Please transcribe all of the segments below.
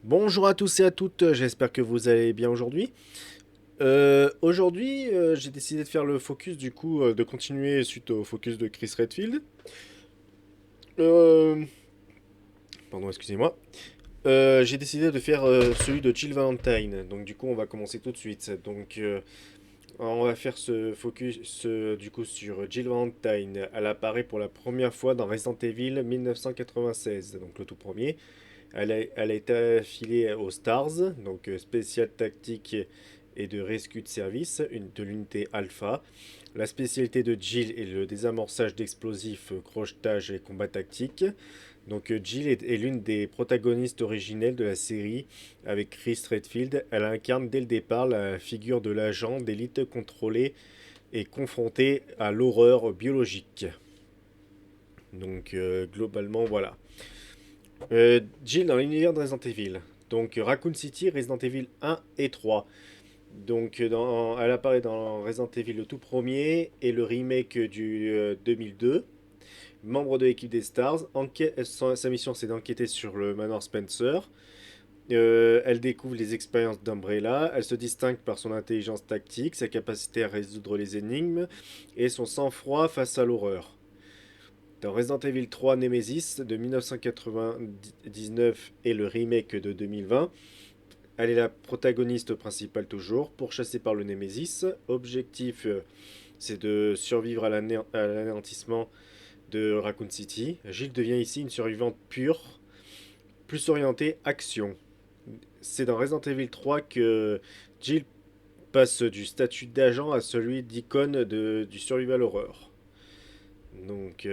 Bonjour à tous et à toutes, j'espère que vous allez bien aujourd'hui. Aujourd'hui, j'ai décidé de faire le focus, du coup, de continuer suite au focus de Chris Redfield. Euh, pardon, excusez-moi. J'ai décidé de faire celui de Jill Valentine, donc du coup, on va commencer tout de suite. Donc, on va faire ce focus, du coup, sur Jill Valentine. Elle apparaît pour la première fois dans Resident Evil 1996, donc le tout premier. Elle a été affiliée aux STARS, donc Spécial Tactique et de Rescue de Service, de l'unité Alpha. La spécialité de Jill est le désamorçage d'explosifs, crochetage et combat tactique. Donc Jill est l'une des protagonistes originelles de la série avec Chris Redfield. Elle incarne dès le départ la figure de l'agent d'élite contrôlé et confronté à l'horreur biologique. Donc globalement voilà. Jill dans l'univers de Resident Evil. Donc Raccoon City, Resident Evil 1 et 3. Donc elle apparaît dans Resident Evil le tout premier et le remake du 2002. Membre de l'équipe des Stars. Sa mission c'est d'enquêter sur le manoir Spencer. Elle découvre les expériences d'Umbrella. Elle se distingue par son intelligence tactique, sa capacité à résoudre les énigmes et son sang-froid face à l'horreur. Dans Resident Evil 3 Nemesis de 1999 et le remake de 2020, elle est la protagoniste principale toujours, pourchassée par le Nemesis. Objectif, c'est de survivre à l'anéantissement de Raccoon City. Jill devient ici une survivante pure, plus orientée action. C'est dans Resident Evil 3 que Jill passe du statut d'agent à celui d'icône du survival horror. Donc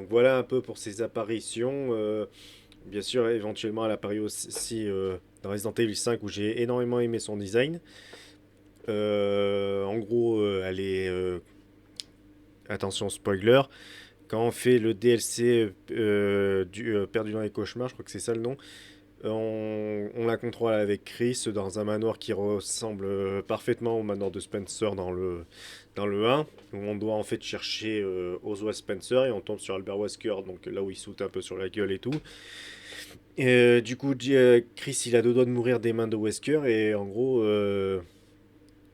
voilà un peu pour ses apparitions. Bien sûr, éventuellement, elle apparaît aussi dans Resident Evil 5 où j'ai énormément aimé son design. En gros, elle est. Attention, spoiler. Quand on fait le DLC du Perdu dans les cauchemars, je crois que c'est ça le nom, on la contrôle avec Chris dans un manoir qui ressemble parfaitement au manoir de Spencer dans le 1, où on doit en fait chercher Oswald Spencer et on tombe sur Albert Wesker, donc là où il saute un peu sur la gueule et tout. Du coup, Chris il a deux doigts de mourir des mains de Wesker et en gros,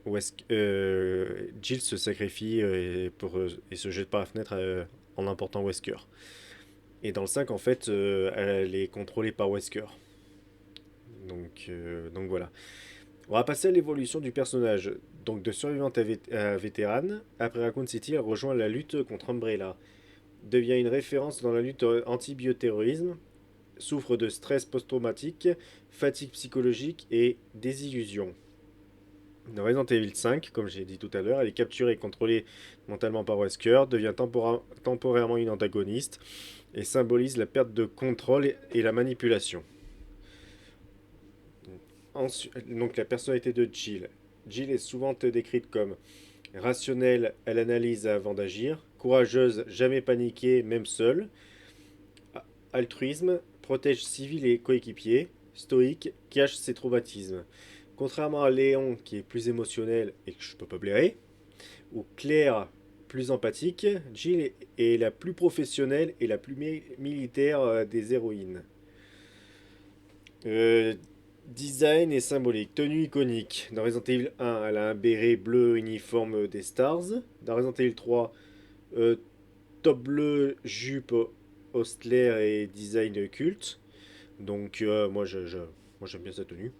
Jill se sacrifie et se jette par la fenêtre en emportant Wesker. Et dans le 5, en fait, elle est contrôlée par Wesker. Donc voilà. On va passer à l'évolution du personnage. Donc de survivante à vétérane, après Raccoon City, elle rejoint la lutte contre Umbrella. Devient une référence dans la lutte anti-bioterrorisme, souffre de stress post-traumatique, fatigue psychologique et désillusion. Dans Resident Evil 5, comme j'ai dit tout à l'heure, elle est capturée et contrôlée mentalement par Wesker, devient temporairement une antagoniste et symbolise la perte de contrôle et la manipulation. Donc la personnalité de Jill. Jill est souvent décrite comme rationnelle, elle analyse avant d'agir, courageuse, jamais paniquée, même seule, altruisme, protège civils et coéquipiers, stoïque, cache ses traumatismes. Contrairement à Léon, qui est plus émotionnel et que je peux pas blairer, ou Claire, plus empathique, Jill est la plus professionnelle et la plus militaire des héroïnes. Euh, Design et symbolique. Tenue iconique. Dans Resident Evil 1, elle a un béret bleu uniforme des Stars. Dans Resident Evil 3, euh, top bleu, jupe austère et design culte. Donc moi j'aime bien sa tenue.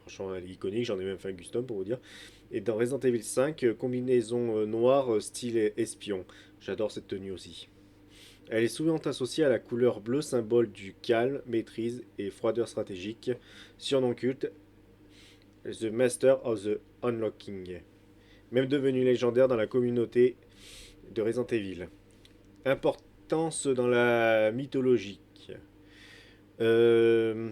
Franchement, elle est iconique, j'en ai même fait un custom pour vous dire. Et dans Resident Evil 5, combinaison noire, style espion. J'adore cette tenue aussi. Elle est souvent associée à la couleur bleue, symbole du calme, maîtrise et froideur stratégique. Surnom culte, The Master of the Unlocking. Même devenu légendaire dans la communauté de Resident Evil. Importance dans la mythologie. Euh,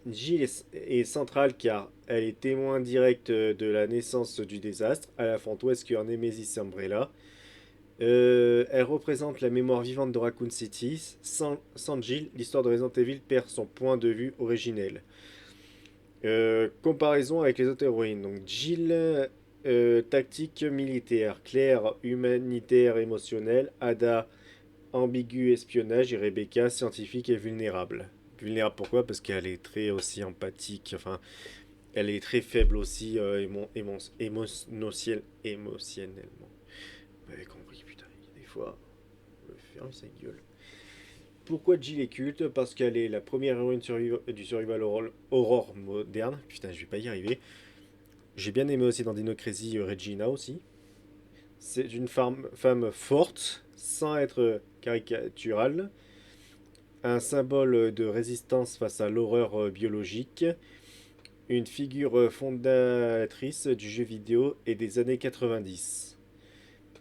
Jill est centrale car elle est témoin direct de la naissance du désastre, à la fois Wesker, Nemesis et Umbrella. Elle représente la mémoire vivante de Raccoon City. Sans Jill, l'histoire de Resident Evil perd son point de vue originel. Comparaison avec les autres héroïnes. Donc Jill, tactique militaire. Claire, humanitaire émotionnelle. Ada, ambigu espionnage. Et Rebecca, scientifique et vulnérable. vulnérable. Pourquoi? Parce qu'elle est très aussi empathique. Enfin, elle est très faible aussi émotionnellement. Vous m'avez compris, putain. Des fois, on me ferme sa gueule. Pourquoi Jill est culte? Parce qu'elle est la première héroïne du survival horror moderne. Putain, je vais pas y arriver. J'ai bien aimé aussi dans Dino Crisis Regina aussi. C'est une femme forte, sans être caricaturale. Un symbole de résistance face à l'horreur biologique. Une figure fondatrice du jeu vidéo et des années 90.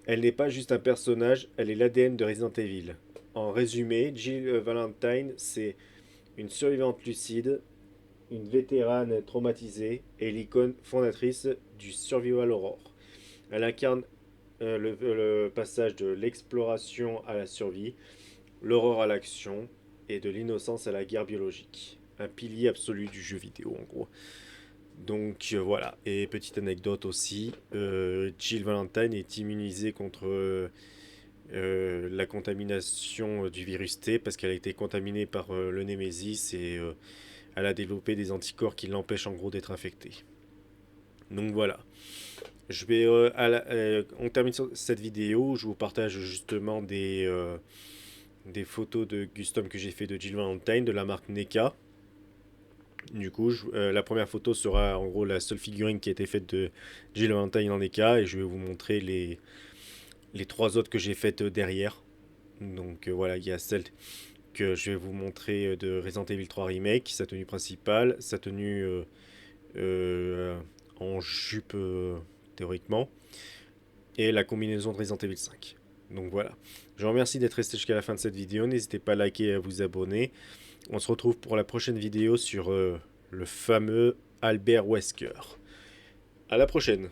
Elle n'est pas juste un personnage, elle est l'ADN de Resident Evil. En résumé, Jill Valentine, c'est une survivante lucide, une vétérane traumatisée et l'icône fondatrice du survival horror. Elle incarne le passage de l'exploration à la survie, l'horreur à l'action et de l'innocence à la guerre biologique. Un pilier absolu du jeu vidéo en gros. Donc voilà, et petite anecdote aussi, Jill Valentine est immunisée contre la contamination du virus T parce qu'elle a été contaminée par le Némésis et elle a développé des anticorps qui l'empêchent en gros d'être infectée. Donc voilà. Je vais, on termine sur cette vidéo. Je vous partage justement des photos de custom que j'ai fait de Jill Valentine de la marque NECA. Du coup, la première photo sera en gros la seule figurine qui a été faite de Jill Valentine en NECA et je vais vous montrer les trois autres que j'ai faites derrière. Donc voilà, il y a celle que je vais vous montrer de Resident Evil 3 Remake, sa tenue principale, sa tenue en jupe théoriquement, et la combinaison de Resident Evil 5. Donc voilà. Je vous remercie d'être resté jusqu'à la fin de cette vidéo. N'hésitez pas à liker et à vous abonner. On se retrouve pour la prochaine vidéo sur le fameux Albert Wesker. À la prochaine.